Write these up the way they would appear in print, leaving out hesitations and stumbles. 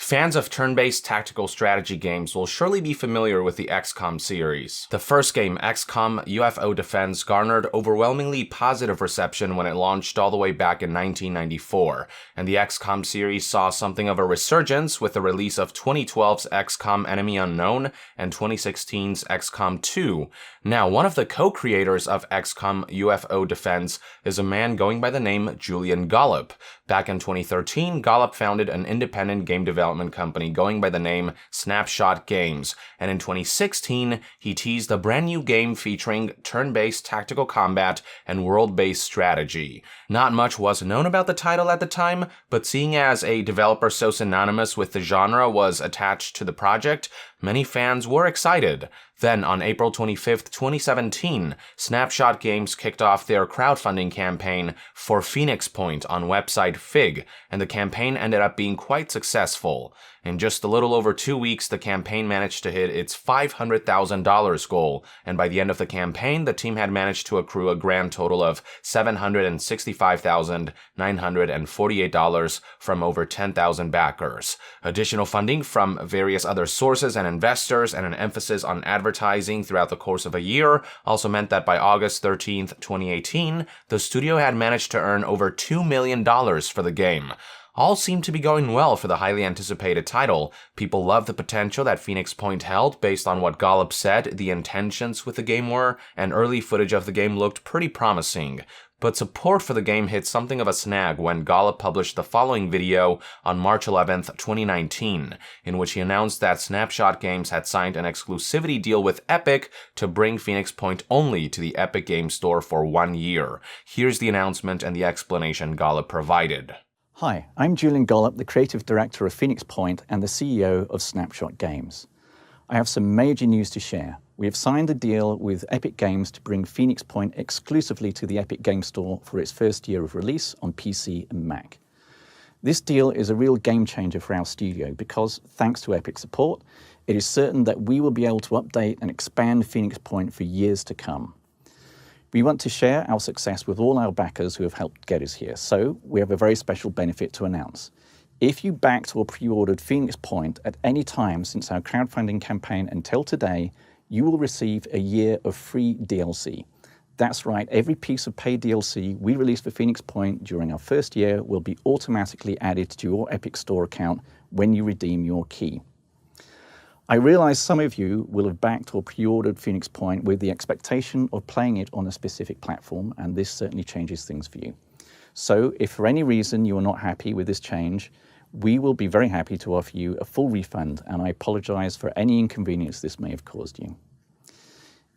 Fans of turn-based tactical strategy games will surely be familiar with the XCOM series. The first game, XCOM UFO Defense, garnered overwhelmingly positive reception when it launched all the way back in 1994, and the XCOM series saw something of a resurgence with the release of 2012's XCOM Enemy Unknown and 2016's XCOM 2. Now, one of the co-creators of XCOM UFO Defense is a man going by the name Julian Gollop. Back in 2013, Gollop founded an independent game development company going by the name Snapshot Games, and in 2016, he teased a brand new game featuring turn-based tactical combat and world-based strategy. Not much was known about the title at the time, but seeing as a developer so synonymous with the genre was attached to the project, many fans were excited. Then, on April 25, 2017, Snapshot Games kicked off their crowdfunding campaign for Phoenix Point on website Fig, and the campaign ended up being quite successful. In just a little over 2 weeks, the campaign managed to hit its $500,000 goal, and by the end of the campaign, the team had managed to accrue a grand total of $765,948 from over 10,000 backers. Additional funding from various other sources and investors and an emphasis on advertising throughout the course of a year also meant that by August 13, 2018, the studio had managed to earn over $2 million for the game. All seemed to be going well for the highly anticipated title. People loved the potential that Phoenix Point held based on what Gollop said the intentions with the game were, and early footage of the game looked pretty promising. But support for the game hit something of a snag when Gollop published the following video on March 11, 2019, in which he announced that Snapshot Games had signed an exclusivity deal with Epic to bring Phoenix Point only to the Epic Game Store for 1 year. Here's the announcement and the explanation Gollop provided. Hi, I'm Julian Gollop, the creative director of Phoenix Point and the CEO of Snapshot Games. I have some major news to share. We have signed a deal with Epic Games to bring Phoenix Point exclusively to the Epic Game Store for its first year of release on PC and Mac. This deal is a real game changer for our studio because, thanks to Epic's support, it is certain that we will be able to update and expand Phoenix Point for years to come. We want to share our success with all our backers who have helped get us here, so we have a very special benefit to announce. If you backed or pre-ordered Phoenix Point at any time since our crowdfunding campaign until today, you will receive a year of free DLC. That's right, every piece of paid DLC we release for Phoenix Point during our first year will be automatically added to your Epic Store account when you redeem your key. I realize some of you will have backed or pre-ordered Phoenix Point with the expectation of playing it on a specific platform, and this certainly changes things for you. So if for any reason you are not happy with this change, we will be very happy to offer you a full refund, and I apologize for any inconvenience this may have caused you.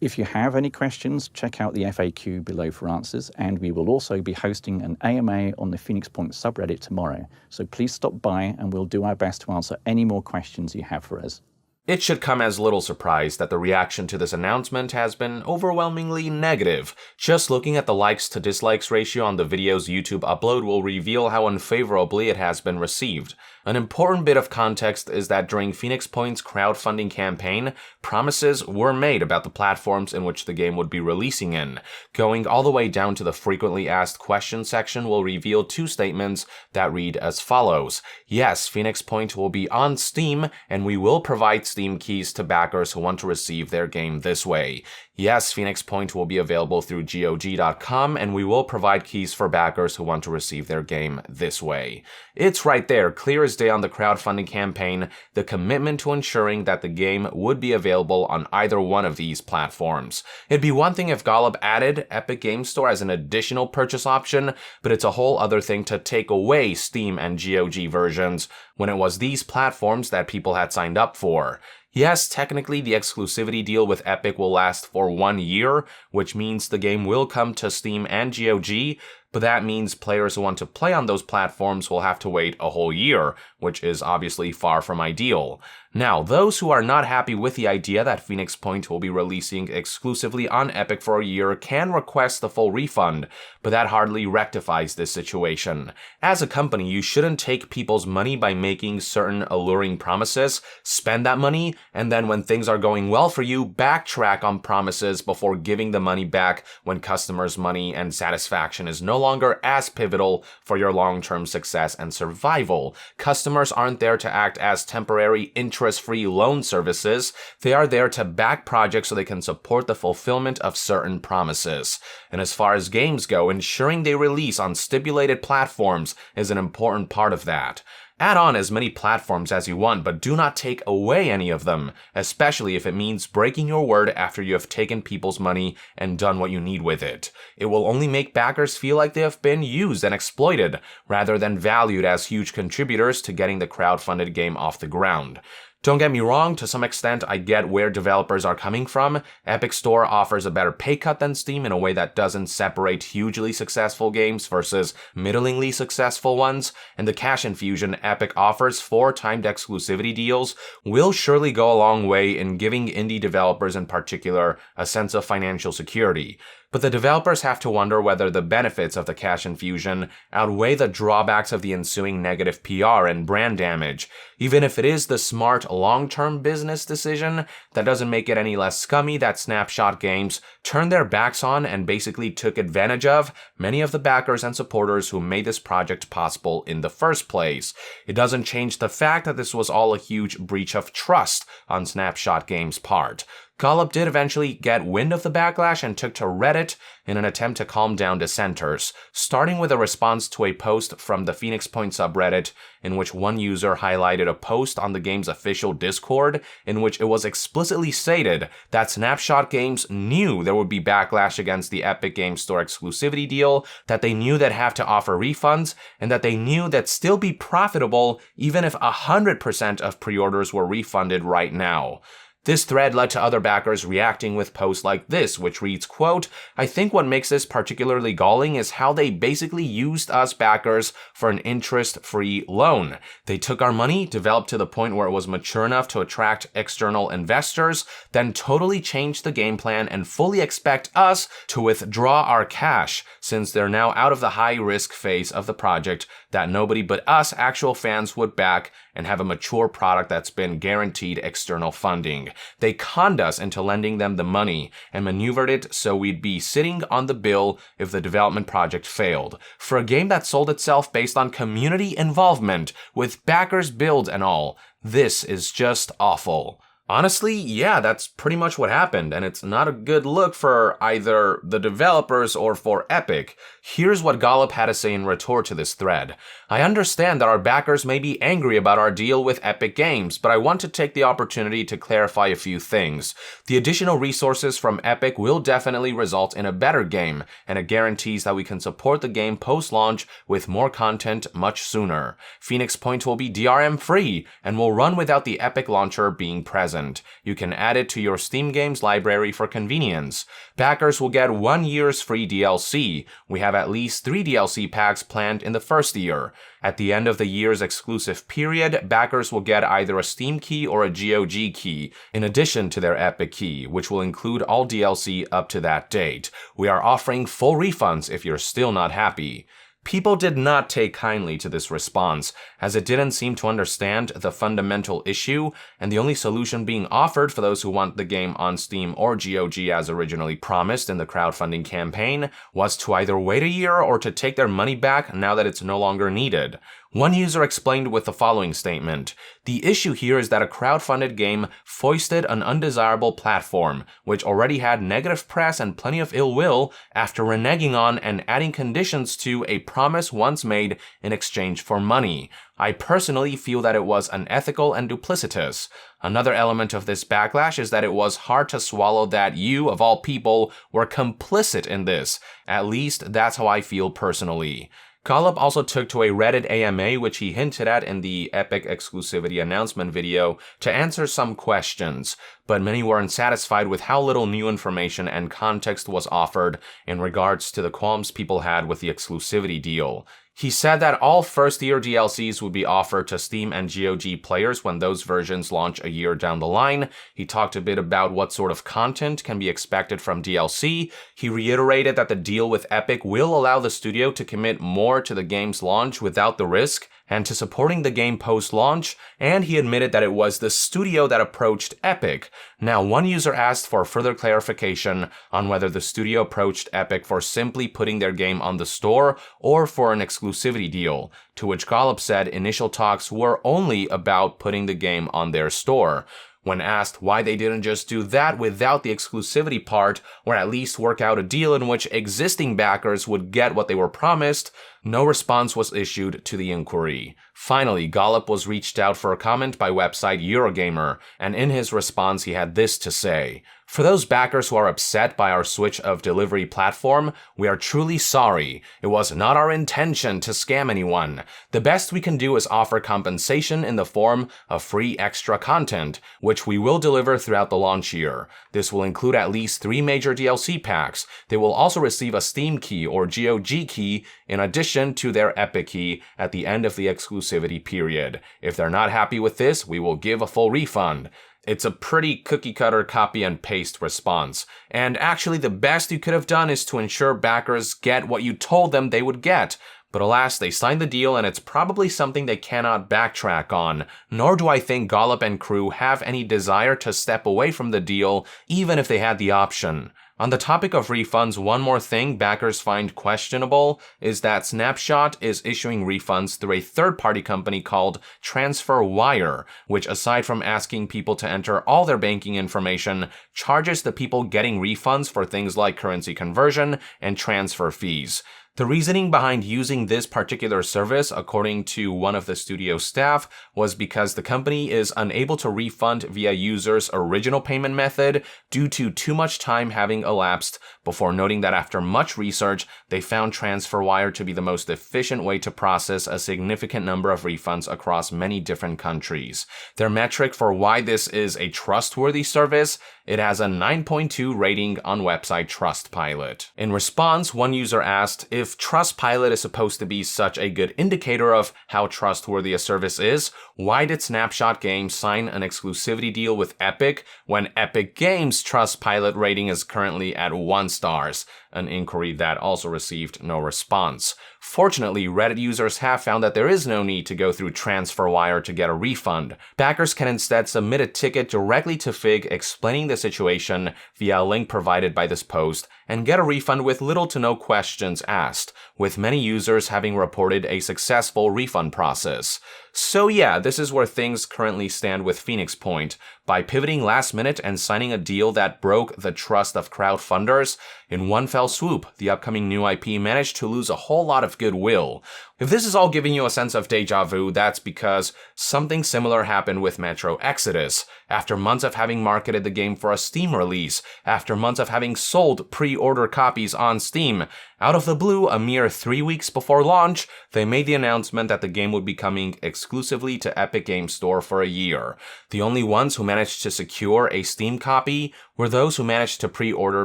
If you have any questions, check out the FAQ below for answers, and we will also be hosting an AMA on the Phoenix Point subreddit tomorrow, so please stop by and we'll do our best to answer any more questions you have for us. It should come as little surprise that the reaction to this announcement has been overwhelmingly negative. Just looking at the likes to dislikes ratio on the video's YouTube upload will reveal how unfavorably it has been received. An important bit of context is that during Phoenix Point's crowdfunding campaign, promises were made about the platforms in which the game would be releasing in. Going all the way down to the frequently asked questions section will reveal 2 statements that read as follows. Yes, Phoenix Point will be on Steam, and we will provide Steam keys to backers who want to receive their game this way. Yes, Phoenix Point will be available through GOG.com, and we will provide keys for backers who want to receive their game this way. It's right there, clear as day on the crowdfunding campaign, the commitment to ensuring that the game would be available on either one of these platforms. It'd be one thing if Gollop added Epic Game Store as an additional purchase option, but it's a whole other thing to take away Steam and GOG versions when it was these platforms that people had signed up for. Yes, technically the exclusivity deal with Epic will last for 1 year, which means the game will come to Steam and GOG, but that means players who want to play on those platforms will have to wait a whole year, which is obviously far from ideal. Now, those who are not happy with the idea that Phoenix Point will be releasing exclusively on Epic for a year can request the full refund, but that hardly rectifies this situation. As a company, you shouldn't take people's money by making certain alluring promises, spend that money, and then when things are going well for you, backtrack on promises before giving the money back when customers' money and satisfaction is no longer as pivotal for your long-term success and survival. Customers aren't there to act as temporary interest-free loan services. They are there to back projects so they can support the fulfillment of certain promises. And as far as games go, ensuring they release on stipulated platforms is an important part of that. Add on as many platforms as you want, but do not take away any of them, especially if it means breaking your word after you have taken people's money and done what you need with it. It will only make backers feel like they have been used and exploited, rather than valued as huge contributors to getting the crowdfunded game off the ground. Don't get me wrong, to some extent I get where developers are coming from. Epic Store offers a better pay cut than Steam in a way that doesn't separate hugely successful games versus middlingly successful ones, and the cash infusion Epic offers for timed exclusivity deals will surely go a long way in giving indie developers in particular a sense of financial security. But the developers have to wonder whether the benefits of the cash infusion outweigh the drawbacks of the ensuing negative PR and brand damage. Even if it is the smart long-term business decision, that doesn't make it any less scummy that Snapshot Games turned their backs on and basically took advantage of many of the backers and supporters who made this project possible in the first place. It doesn't change the fact that this was all a huge breach of trust on Snapshot Games' part. Gollop did eventually get wind of the backlash and took to Reddit in an attempt to calm down dissenters, starting with a response to a post from the Phoenix Point subreddit in which one user highlighted a post on the game's official Discord in which it was explicitly stated that Snapshot Games knew there would be backlash against the Epic Games Store exclusivity deal, that they knew they'd have to offer refunds, and that they knew they'd still be profitable even if 100% of pre-orders were refunded right now. This thread led to other backers reacting with posts like this, which reads, quote, "I think what makes this particularly galling is how they basically used us backers for an interest-free loan. They took our money, developed to the point where it was mature enough to attract external investors, then totally changed the game plan and fully expect us to withdraw our cash, since they're now out of the high-risk phase of the project that nobody but us actual fans would back and have a mature product that's been guaranteed external funding. They conned us into lending them the money and maneuvered it so we'd be sitting on the bill if the development project failed. For a game that sold itself based on community involvement, with backers builds and all, this is just awful." Honestly, yeah, that's pretty much what happened, and it's not a good look for either the developers or for Epic. Here's what Gollop had to say in retort to this thread. "I understand that our backers may be angry about our deal with Epic Games, but I want to take the opportunity to clarify a few things. The additional resources from Epic will definitely result in a better game, and it guarantees that we can support the game post-launch with more content much sooner. Phoenix Point will be DRM-free, and will run without the Epic launcher being present. You can add it to your Steam Games library for convenience. Backers will get 1 year's free DLC. We have at least 3 DLC packs planned in the first year. At the end of the year's exclusive period, backers will get either a Steam key or a GOG key, in addition to their Epic key, which will include all DLC up to that date. We are offering full refunds if you're still not happy." People did not take kindly to this response, as it didn't seem to understand the fundamental issue, and the only solution being offered for those who want the game on Steam or GOG as originally promised in the crowdfunding campaign was to either wait a year or to take their money back now that it's no longer needed. One user explained with the following statement, "The issue here is that a crowdfunded game foisted an undesirable platform, which already had negative press and plenty of ill will, after reneging on and adding conditions to a promise once made in exchange for money. I personally feel that it was unethical and duplicitous. Another element of this backlash is that it was hard to swallow that you, of all people, were complicit in this. At least that's how I feel personally." Gollop also took to a Reddit AMA, which he hinted at in the Epic Exclusivity Announcement video, to answer some questions, but many were unsatisfied with how little new information and context was offered in regards to the qualms people had with the exclusivity deal. He said that all first-year DLCs would be offered to Steam and GOG players when those versions launch a year down the line. He talked a bit about what sort of content can be expected from DLC. He reiterated that the deal with Epic will allow the studio to commit more to the game's launch without the risk and to supporting the game post-launch, and he admitted that it was the studio that approached Epic. Now, one user asked for further clarification on whether the studio approached Epic for simply putting their game on the store or for an exclusivity deal, to which Gollop said initial talks were only about putting the game on their store. When asked why they didn't just do that without the exclusivity part, or at least work out a deal in which existing backers would get what they were promised, no response was issued to the inquiry. Finally, Gollop was reached out for a comment by website Eurogamer, and in his response he had this to say: "For those backers who are upset by our switch of delivery platform, we are truly sorry. It was not our intention to scam anyone. The best we can do is offer compensation in the form of free extra content, which we will deliver throughout the launch year. This will include at least 3 major DLC packs. They will also receive a Steam key or GOG key in addition to their Epic key at the end of the exclusivity period. If they're not happy with this, we will give a full refund." It's a pretty cookie-cutter copy and paste response. And actually, the best you could have done is to ensure backers get what you told them they would get. But alas, they signed the deal and it's probably something they cannot backtrack on. Nor do I think Gollop and crew have any desire to step away from the deal, even if they had the option. On the topic of refunds, one more thing backers find questionable is that Snapshot is issuing refunds through a third-party company called TransferWire, which aside from asking people to enter all their banking information, charges the people getting refunds for things like currency conversion and transfer fees. The reasoning behind using this particular service, according to one of the studio staff, was because the company is unable to refund via users' original payment method due to too much time having elapsed, before noting that after much research, they found TransferWire to be the most efficient way to process a significant number of refunds across many different countries. Their metric for why this is a trustworthy service: it has a 9.2 rating on website Trustpilot. In response, one user asked, if Trustpilot is supposed to be such a good indicator of how trustworthy a service is, why did Snapshot Games sign an exclusivity deal with Epic when Epic Games' Trustpilot rating is currently at 1 stars? An inquiry that also received no response. Fortunately, Reddit users have found that there is no need to go through TransferWire to get a refund. Backers can instead submit a ticket directly to FIG explaining the situation via a link provided by this post and get a refund with little to no questions asked, with many users having reported a successful refund process. So yeah, this is where things currently stand with Phoenix Point. By pivoting last minute and signing a deal that broke the trust of crowdfunders, in one fell swoop, the upcoming new IP managed to lose a whole lot of goodwill. If this is all giving you a sense of deja vu, that's because something similar happened with Metro Exodus. After months of having marketed the game for a Steam release, after months of having sold pre-order copies on Steam, out of the blue, a mere 3 weeks before launch, they made the announcement that the game would be coming exclusively to Epic Games Store for a year. The only ones who managed to secure a Steam copy were those who managed to pre-order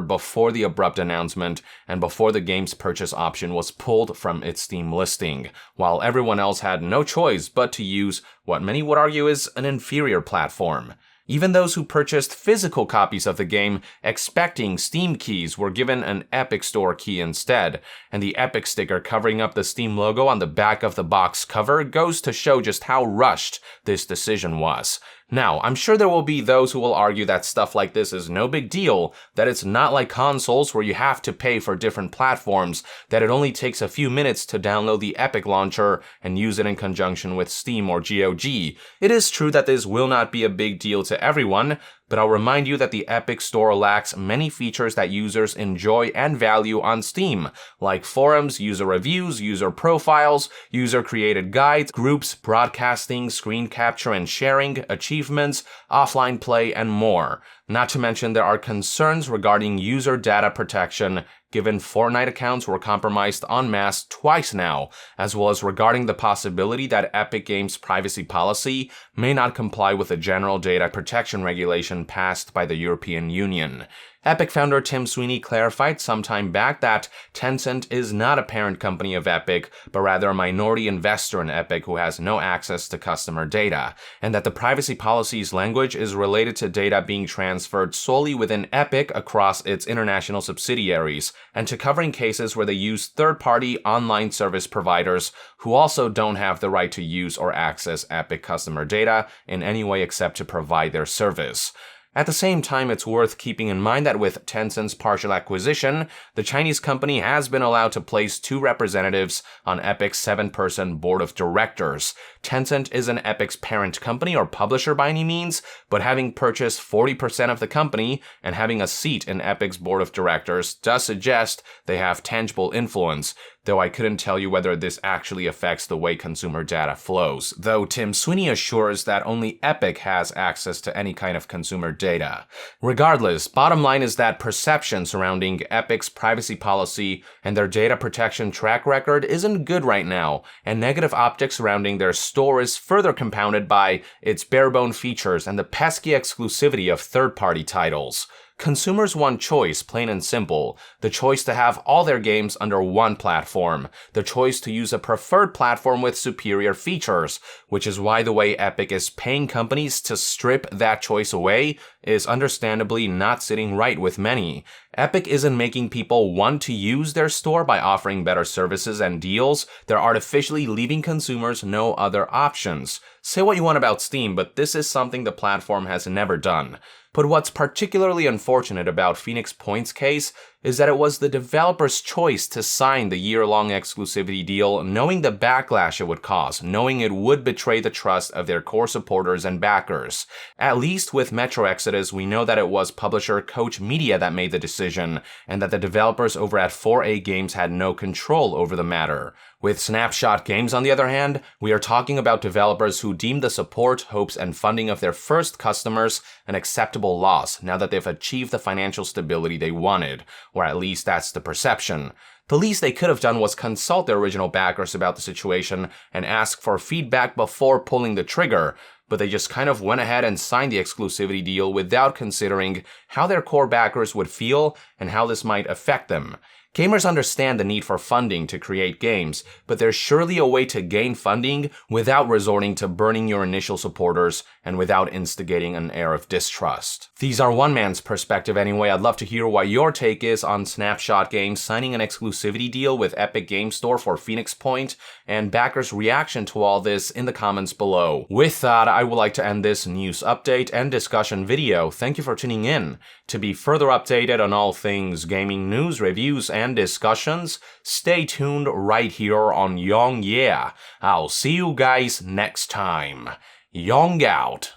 before the Abrupt announcement and before the game's purchase option was pulled from its Steam listing, while everyone else had no choice but to use what many would argue is an inferior platform. Even those who purchased physical copies of the game expecting Steam keys were given an Epic Store key instead, and the Epic sticker covering up the Steam logo on the back of the box cover goes to show just how rushed this decision was. Now, I'm sure there will be those who will argue that stuff like this is no big deal, that it's not like consoles where you have to pay for different platforms, that it only takes a few minutes to download the Epic launcher and use it in conjunction with Steam or GOG. It is true that this will not be a big deal to everyone, but I'll remind you that the Epic Store lacks many features that users enjoy and value on Steam, like forums, user reviews, user profiles, user-created guides, groups, broadcasting, screen capture and sharing, achievements, offline play, and more. Not to mention there are concerns regarding user data protection, given Fortnite accounts were compromised en masse twice now, as well as regarding the possibility that Epic Games' privacy policy may not comply with the general data protection regulation passed by the European Union. Epic founder Tim Sweeney clarified some time back that Tencent is not a parent company of Epic, but rather a minority investor in Epic who has no access to customer data, and that the privacy policy's language is related to data being transferred solely within Epic across its international subsidiaries, and to covering cases where they use third-party online service providers who also don't have the right to use or access Epic customer data in any way except to provide their service. At the same time, it's worth keeping in mind that with Tencent's partial acquisition, the Chinese company has been allowed to place 2 representatives on Epic's 7-person board of directors. Tencent isn't Epic's parent company or publisher by any means, but having purchased 40% of the company and having a seat in Epic's board of directors does suggest they have tangible influence, though I couldn't tell you whether this actually affects the way consumer data flows, though Tim Sweeney assures that only Epic has access to any kind of consumer data. Regardless, bottom line is that perception surrounding Epic's privacy policy and their data protection track record isn't good right now, and negative optics surrounding their store is further compounded by its barebone features and the pesky exclusivity of third-party titles. Consumers want choice, plain and simple. The choice to have all their games under one platform. The choice to use a preferred platform with superior features, which is why the way Epic is paying companies to strip that choice away is understandably not sitting right with many. Epic isn't making people want to use their store by offering better services and deals. They're artificially leaving consumers no other options. Say what you want about Steam, but this is something the platform has never done. But what's particularly unfortunate about Phoenix Point's case is that it was the developer's choice to sign the year-long exclusivity deal, knowing the backlash it would cause, knowing it would betray the trust of their core supporters and backers. At least with Metro Exodus, we know that it was publisher Koch Media that made the decision, and that the developers over at 4A Games had no control over the matter. With Snapshot Games, on the other hand, we are talking about developers who deemed the support, hopes, and funding of their first customers an acceptable loss now that they've achieved the financial stability they wanted, or at least that's the perception. The least they could have done was consult their original backers about the situation and ask for feedback before pulling the trigger, but they just kind of went ahead and signed the exclusivity deal without considering how their core backers would feel and how this might affect them. Gamers understand the need for funding to create games, but there's surely a way to gain funding without resorting to burning your initial supporters and without instigating an air of distrust. These are one man's perspective anyway. I'd love to hear what your take is on Snapshot Games signing an exclusivity deal with Epic Games Store for Phoenix Point, and backers' reaction to all this in the comments below. With that, I would like to end this news update and discussion video. Thank you for tuning in. To be further updated on all things gaming news, reviews, and discussions, stay tuned right here on Yong Yeah. I'll see you guys next time. Yong out.